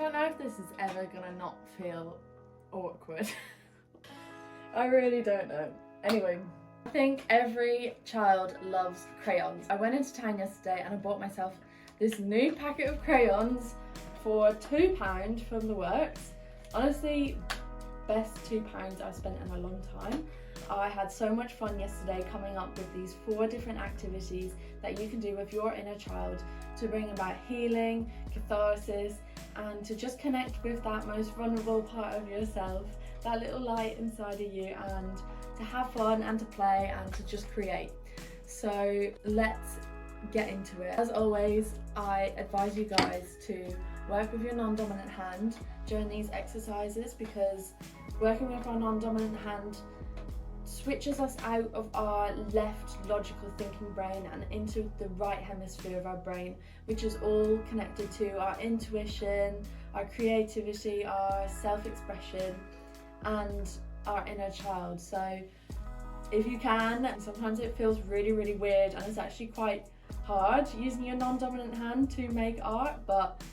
don't know if this is ever gonna not feel awkward. I really don't know. Anyway, I think every child loves crayons. I went into town yesterday and I bought myself this new packet of crayons for £2 from the works. Honestly, best £2 I've spent in a long time. I had so much fun yesterday coming up with these 4 different activities that you can do with your inner child to bring about healing, catharsis, and to just connect with that most vulnerable part of yourself, that little light inside of you, and to have fun and to play and to just create. So let's get into it. As always, I advise you guys to work with your non-dominant hand during these exercises, because working with our non-dominant hand switches us out of our left logical thinking brain and into the right hemisphere of our brain, which is all connected to our intuition, our creativity, our self-expression, and our inner child. So if you can, sometimes it feels really weird and it's actually quite hard using your non-dominant hand to make art, but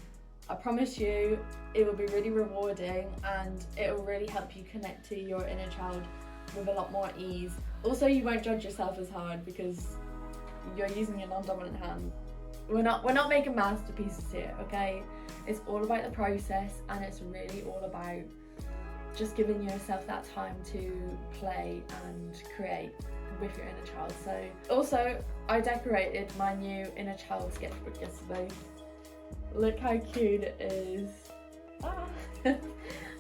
I promise you it will be really rewarding and it will really help you connect to your inner child with a lot more ease. Also, you won't judge yourself as hard because you're using your non-dominant hand. We're not making masterpieces here, okay? It's all about the process, and it's really all about just giving yourself that time to play and create with your inner child. So also, I decorated my new inner child sketchbook yesterday. Look how cute it is.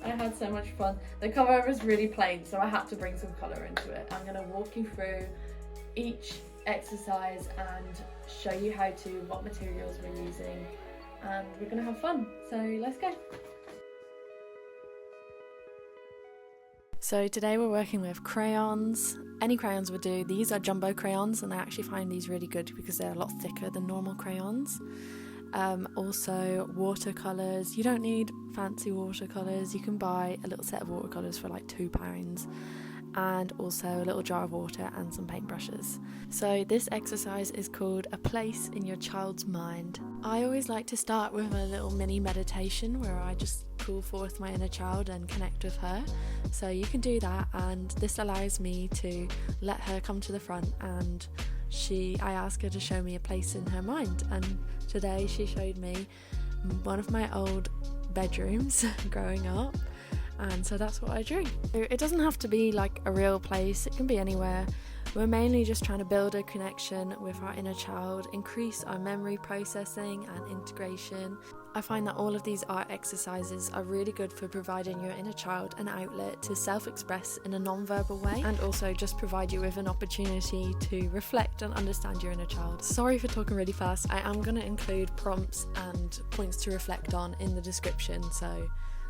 I had so much fun. The cover was really plain, so I had to bring some colour into it. I'm going to walk you through each exercise and show you what materials we're using, and we're going to have fun. So let's go. So today we're working with crayons. Any crayons would do. These are jumbo crayons, and I actually find these really good because they're a lot thicker than normal crayons. Also watercolours. You don't need fancy watercolours. You can buy a little set of watercolours for like £2, and also a little jar of water and some paintbrushes. So this exercise is called A Place in Your Child's Mind. I always like to start with a little mini meditation where I just call forth my inner child and connect with her. So you can do that, and this allows me to let her come to the front, and I ask her to show me a place in her mind, and today she showed me one of my old bedrooms growing up, and so that's what I drew. It doesn't have to be like a real place, it can be anywhere. We're mainly just trying to build a connection with our inner child, increase our memory processing and integration. I find that all of these art exercises are really good for providing your inner child an outlet to self-express in a non-verbal way, and also just provide you with an opportunity to reflect and understand your inner child. Sorry for talking really fast. I am going to include prompts and points to reflect on in the description, so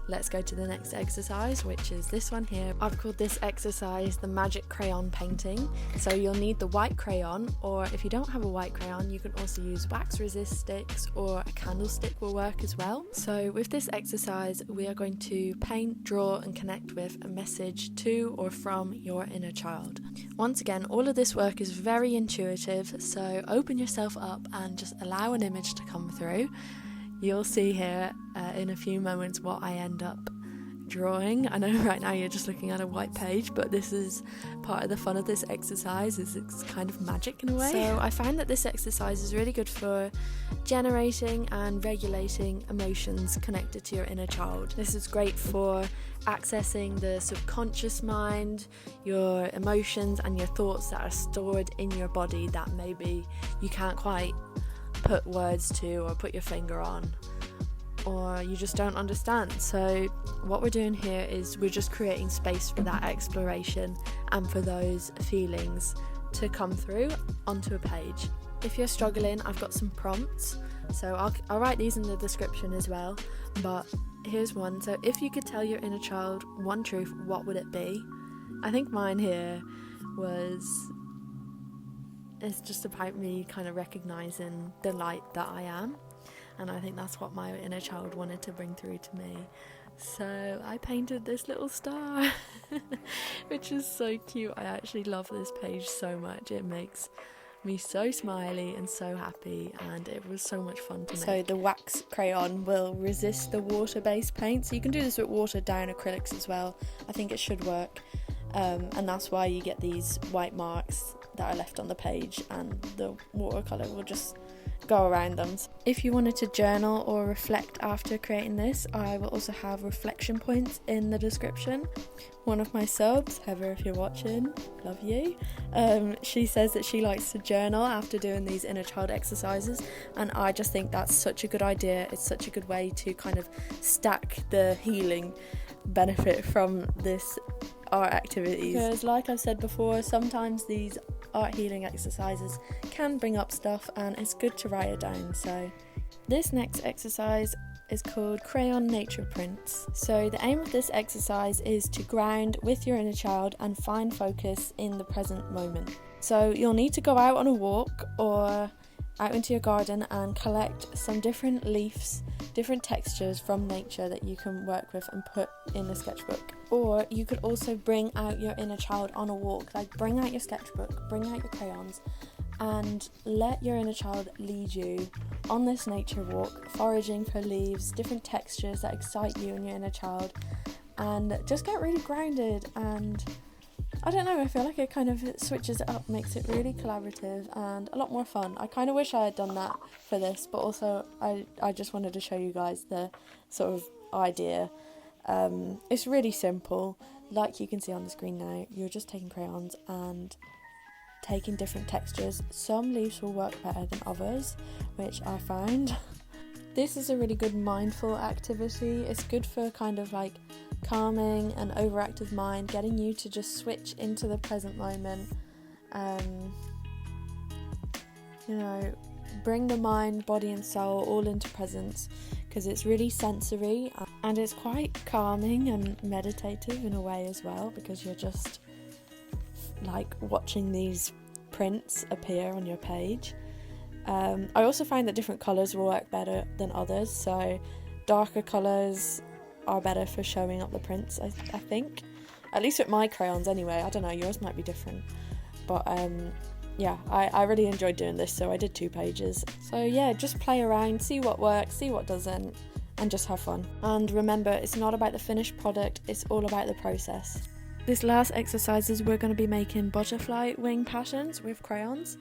let's go to the next exercise, which is this one here. I've called this exercise the magic crayon painting. So you'll need the white crayon, or if you don't have a white crayon, you can also use wax resist sticks, or a candlestick will work as well. So with this exercise, we are going to paint, draw and connect with a message to or from your inner child. Once again, all of this work is very intuitive, so open yourself up and just allow an image to come through. You'll see here in a few moments what I end up drawing. I know right now you're just looking at a white page, but this is part of the fun of this exercise, is it's kind of magic in a way. So I find that this exercise is really good for generating and regulating emotions connected to your inner child. This is great for accessing the subconscious mind, your emotions and your thoughts that are stored in your body that maybe you can't quite put words to or put your finger on, or you just don't understand. So what we're doing here is we're just creating space for that exploration and for those feelings to come through onto a page. If you're struggling, I've got some prompts, so I'll write these in the description as well, but here's one. So if you could tell your inner child one truth, what would it be? I think mine here it's just about me kind of recognising the light that I am, and I think that's what my inner child wanted to bring through to me. So I painted this little star which is so cute. I actually love this page so much. It makes me so smiley and so happy, and it was so much fun to make. So the wax crayon will resist the water-based paint, so you can do this with watered down acrylics as well. I think it should work, and that's why you get these white marks that are left on the page, and the watercolour will just go around them. If you wanted to journal or reflect after creating this, I will also have reflection points in the description. One of my subs, Heather, if you're watching, love you, she says that she likes to journal after doing these inner child exercises, and I just think that's such a good idea. It's such a good way to kind of stack the healing benefit from this art activities, because like I've said before, sometimes these art healing exercises can bring up stuff, and it's good to write it down. So this next exercise is called Crayon Nature Prints. So the aim of this exercise is to ground with your inner child and find focus in the present moment. So you'll need to go out on a walk or out into your garden and collect some different leaves, different textures from nature that you can work with and put in a sketchbook. Or you could also bring out your inner child on a walk, like bring out your sketchbook, bring out your crayons, and let your inner child lead you on this nature walk, foraging for leaves, different textures that excite you and your inner child, and just get really grounded. And I don't know, I feel like it kind of switches it up, makes it really collaborative and a lot more fun. I kind of wish I had done that for this, but also I just wanted to show you guys the sort of idea. It's really simple, like you can see on the screen now. You're just taking crayons and taking different textures. Some leaves will work better than others, which I found. This is a really good mindful activity. It's good for kind of like calming an overactive mind, getting you to just switch into the present moment. You know, bring the mind, body and soul all into presence, because it's really sensory and it's quite calming and meditative in a way as well, because you're just like watching these prints appear on your page. I also find that different colours will work better than others, so darker colours are better for showing up the prints, I think, at least with my crayons anyway. I don't know, yours might be different, but yeah, I really enjoyed doing this, so I did 2 pages. So yeah, just play around, see what works, see what doesn't, and just have fun. And remember, it's not about the finished product, it's all about the process. This last exercises, we're going to be making butterfly wing patterns with crayons.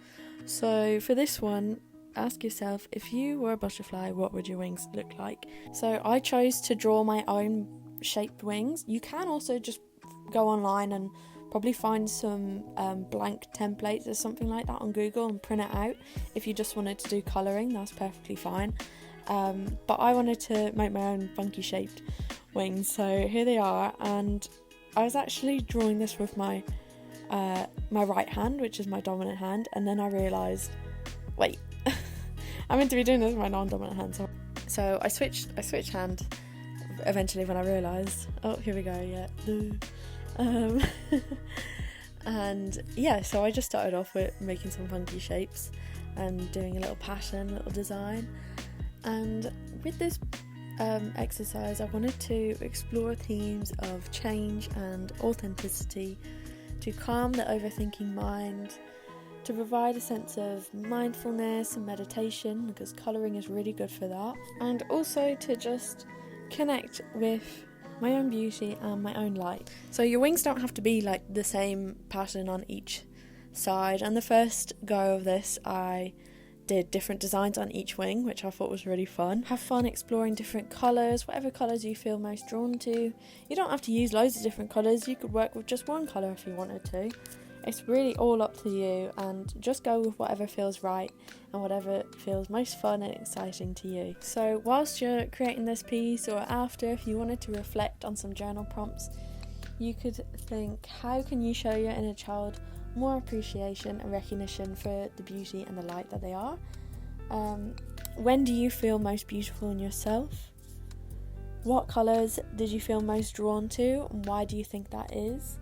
So for this one, ask yourself, if you were a butterfly, what would your wings look like? So I chose to draw my own shaped wings. You can also just go online and probably find some blank templates or something like that on Google and print it out. If you just wanted to do colouring, that's perfectly fine. But I wanted to make my own funky shaped wings, so here they are. And I was actually drawing this with my right hand, which is my dominant hand, and then I realised, wait, I'm meant to be doing this with my non-dominant hand. So I switched hand eventually when I realised, oh, here we go, yeah. And yeah, so I just started off with making some funky shapes and doing a little pattern, a little design. And with this exercise, I wanted to explore themes of change and authenticity, to calm the overthinking mind, to provide a sense of mindfulness and meditation, because colouring is really good for that, and also to just connect with my own beauty and my own light. So your wings don't have to be like the same pattern on each side, and the first go of this I did different designs on each wing, which I thought was really fun. Have fun exploring different colours, whatever colours you feel most drawn to. You don't have to use loads of different colours, you could work with just one colour if you wanted to. It's really all up to you, and just go with whatever feels right and whatever feels most fun and exciting to you. So whilst you're creating this piece, or after, if you wanted to reflect on some journal prompts, you could think, how can you show your inner child more appreciation and recognition for the beauty and the light that they are? When do you feel most beautiful in yourself? What colours did you feel most drawn to, and why do you think that is?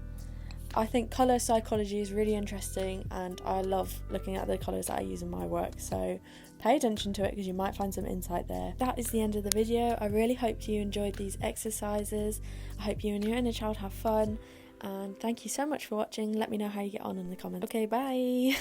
I think colour psychology is really interesting, and I love looking at the colours that I use in my work, so pay attention to it because you might find some insight there. That is the end of the video. I really hope you enjoyed these exercises. I hope you and your inner child have fun, and thank you so much for watching. Let me know how you get on in the comments. Okay, bye!